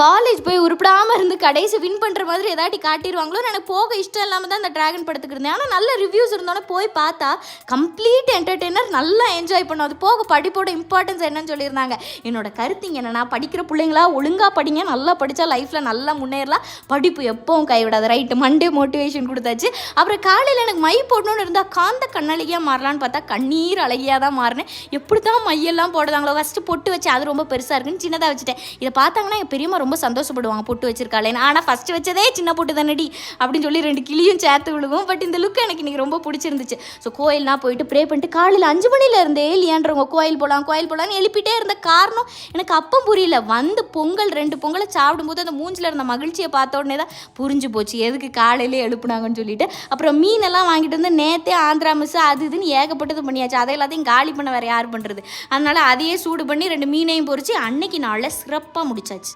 College போய் உருப்படாமல் இருந்து கடைசி வின் பண்ணுற மாதிரி ஏதாட்டி காட்டிடுவாங்களோ எனக்கு போக இஷ்டம் இல்லாமல் தான் அந்த ட்ராகன் படத்துக்கு இருந்தேன். ஆனால் நல்ல ரிவ்யூஸ் இருந்தோன்னே போய் பார்த்தா கம்ப்ளீட் என்டர்டெய்னர், நல்லா என்ஜாய் பண்ணோம். அது போக படிப்போட இம்பார்ட்டன்ஸ் என்னன்னு சொல்லியிருந்தாங்க. என்னோட கருத்து என்னென்னா, படிக்கிற பிள்ளைங்களா ஒழுங்காக படிங்க, நல்லா படித்தா லைஃப்பில் நல்லா முன்னேறலாம், படிப்பு எப்பவும் கைவிடாது. ரைட்டு, மண்டே மோட்டிவேஷன் கொடுத்தாச்சு. அப்புறம் காலையில் எனக்கு மை போடணுன்னு இருந்தால் காந்த கண்ணழகியாக மாறலான்னு பார்த்தா கண்ணீர் அழகியாக தான் மாறினேன். எப்படி தான் மையெல்லாம் போடுதாங்களோ, ஃபஸ்ட்டு பொட்டு வச்சு அது ரொம்ப பெருசாக இருக்குன்னு சின்னதாக வச்சுட்டேன். இதை பார்த்தாங்கன்னா என் பெரியம்மா ரொம்ப சந்தோஷப்படுவாங்க, பொட்டு வச்சிருக்காளேன்னு. ஆனால் ஃபஸ்ட்டு வச்சதே சின்ன பொட்டு தானடி அப்படின்னு சொல்லி 2 கிளியும் சேர்த்து விழுகும். பட் இந்த லுக் எனக்கு இன்றைக்கி ரொம்ப பிடிச்சிருந்துச்சு. ஸோ கோயில்லாம் போயிட்டு ப்ரே பண்ணிட்டு காலையில் 5 மணியில் இருந்தே இல்லையான்றவங்க கோயில் போகலான்னு எழுப்பிட்டே இருந்த காரணம் எனக்கு அப்போ புரியல. வந்து பொங்கல் 2 பொங்கலை சாப்பிடும்போது அந்த மூஞ்சில் இருந்த மகிழ்ச்சியை பார்த்த உடனே தான் புரிஞ்சு போச்சு எதுக்கு காலையிலே எழுப்புனாங்கன்னு சொல்லிட்டு. அப்புறம் மீனெல்லாம் வாங்கிட்டு வந்து நேற்றே ஆந்திரா மிஸ் அது இதுன்னு ஏகப்பட்டது பண்ணியாச்சு. அதை எல்லாத்தையும் காலி பண்ண வேறு யார் பண்ணுறது? அதனால் அதையே சூடு பண்ணி 2 மீனையும் பொறிச்சு அன்னைக்கு நாளில் சிறப்பாக முடிச்சாச்சு.